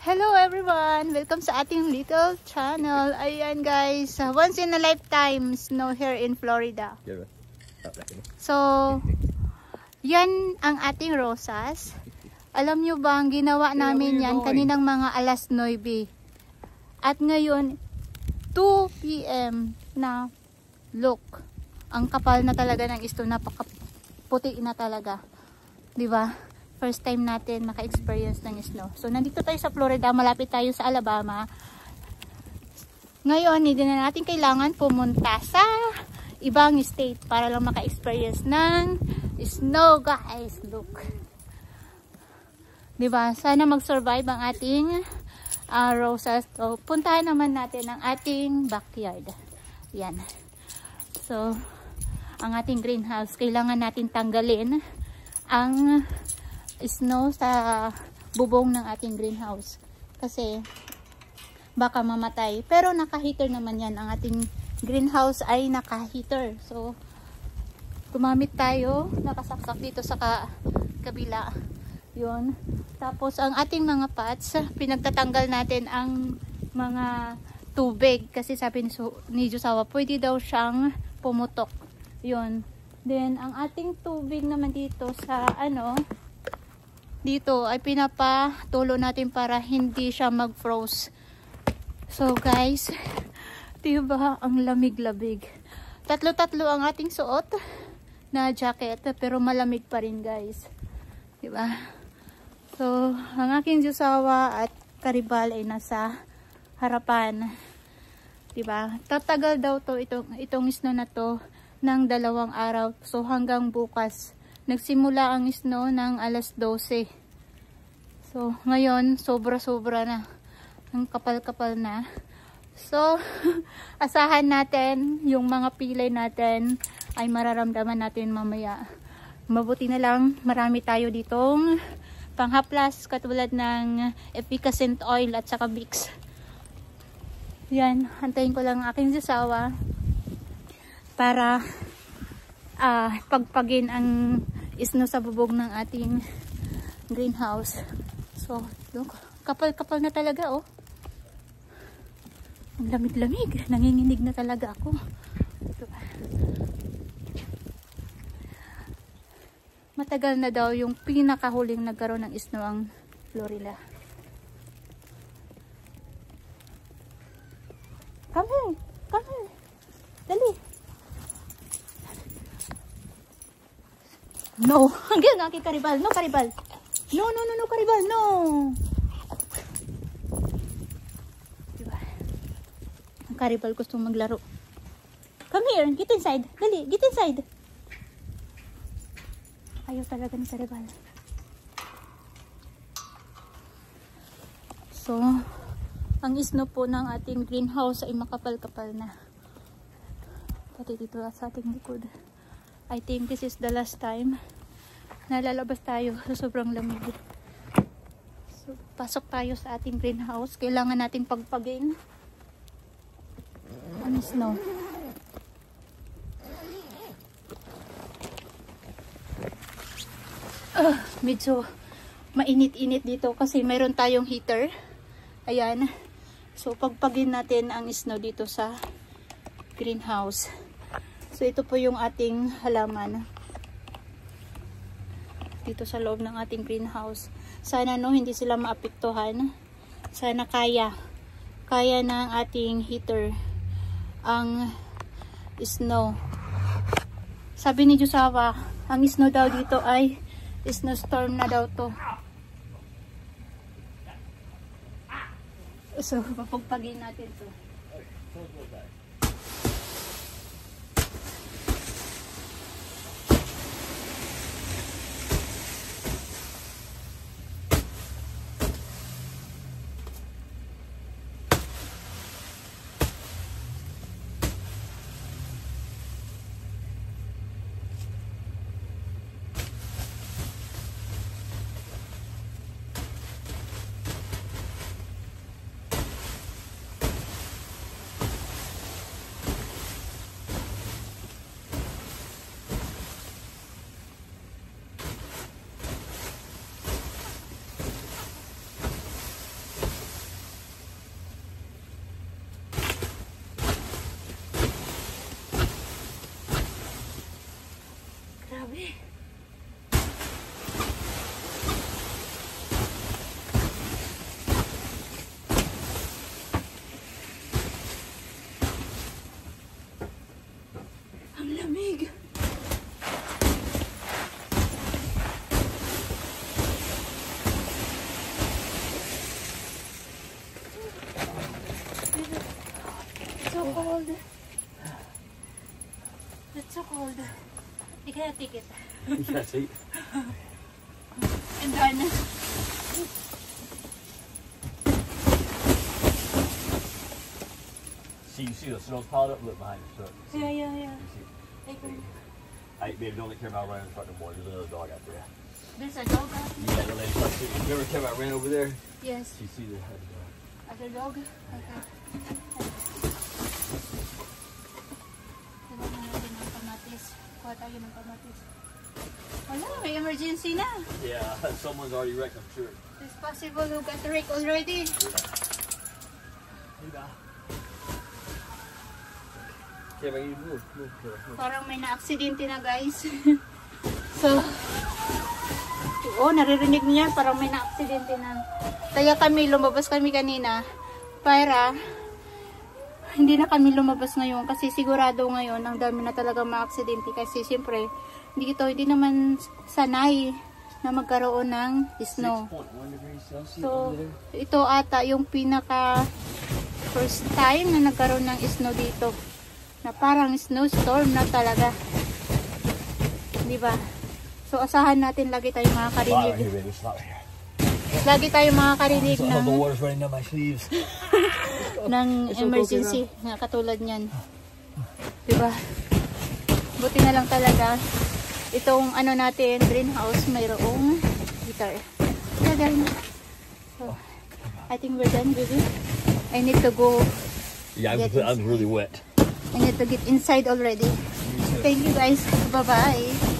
Hello everyone! Welcome sa ating little channel. Ayan guys, once in a lifetime snow here in Florida. So, yan ang ating rosas. Alam nyo ba, ang ginawa namin yan kaninang mga alas 9. At ngayon, 2 PM na look. Ang kapal na talaga ng snow, napakaputi na talaga. Diba? First time natin maka-experience ng snow. So, nandito tayo sa Florida, malapit tayo sa Alabama. Ngayon, hindi na natin kailangan pumunta sa ibang state para lang maka-experience ng snow, guys. Look. Diba? Sana mag-survive ang ating rosas. So, puntahan naman natin ang ating backyard. Yan. So, ang ating greenhouse, kailangan natin tanggalin ang snow sa bubong ng ating greenhouse kasi baka mamatay, pero naka-heater naman yan. Ang ating greenhouse ay naka-heater, so gumamit tayo, nakasaksak dito sa kabila yun. Tapos ang ating mga pots, pinagtatanggal natin ang mga tubig kasi sabi ni Josawa pwede daw siyang pumutok yun. Then ang ating tubig naman dito sa dito ay pinapatulo natin para hindi siya mag-froze. So guys, diba ang lamig-lamig. Tatlo-tatlo ang ating suot na jacket pero malamig pa rin guys. Diba? So, ang aking Josawa at Karibal ay nasa harapan. Diba? Tatagal daw to itong snow na to ng 2 araw. So hanggang bukas. Nagsimula ang snow ng alas 12. So, ngayon, sobra-sobra na. Ang kapal-kapal na. So, asahan natin yung mga pilay natin ay mararamdaman natin mamaya. Mabuti na lang, marami tayo ditong panghaplas katulad ng efficacent oil at saka Vicks. Yan, hantayin ko lang ang aking Josawa para pagpagin ang snow sa bubog ng ating greenhouse. So, look, kapal-kapal na talaga, oh. Ang lamig-lamig. Nanginginig na talaga ako. Matagal na daw yung pinakahuling nagkaroon ng snow ang Florida. Come here. Come here. Dali. No, hanggang na kay Karibal. No, Karibal. No, no, no, no, Karibal. No. Diba? Ang Karibal gusto maglaro. Come here, get inside. Dali, get inside. Ayaw talaga ni Karibal. So, ang snow po ng ating greenhouse ay makapal-kapal na. Pati dito sa ating likod. I think this is the last time na lalabas tayo sa sobrang lamig. So, pasok tayo sa ating greenhouse. Kailangan nating pagpagin ang snow. Medyo mainit-init dito kasi mayroon tayong heater. Ayan. So, pagpagin natin ang snow dito sa greenhouse. So, ito po yung ating halaman dito sa loob ng ating greenhouse. Sana hindi sila maapektuhan. Sana kaya ng ating heater ang snow. Sabi ni Josawa, ang snow daw dito ay snowstorm na daw to. So, papagpagin natin to. kaya ticket. Yeah, see? And then, See, you see the snow's piled up? Look behind your truck. See? yeah. You see? Like, Hey, baby, don't let care about running in front no more. There's another dog out there. there's a dog out there? Yeah, the lady like, remember Kevin, I ran over there? Yes. She see the other dog. Other dog? Okay. Diba na natin ng kamatis? Kuha tayo ng kamatis. Wala, may emergency na. Yeah, someone's already wrecked, I'm sure. It's possible who got wrecked already. Hey, now. Kevin, you move. Parang may na-aksidente na guys. So, naririnig niya parang may na-aksidente na. Kaya lumabas kami kanina para hindi na kami lumabas ngayon kasi sigurado ngayon ang dami na talaga ma-aksidente kasi siyempre hindi naman sanay na magkaroon ng snow. 6.1 degrees Celsius So, over there. ito ata yung pinaka first time na nagkaroon ng snow dito. Na parang snowstorm na talaga. Di ba? So, asahan natin lagi tayong makakarinig. Here, baby, stop here. Lagi tayong makakarinig The ng, water's running down my sleeves. ng emergency na katulad niyan. Di ba? Buti na lang talaga itong ano natin, greenhouse, mayroong guitar. So, I think we're done, baby. I need to go. Yeah, Get I'm really wet. I need to get inside already. Thank you guys. Bye-bye.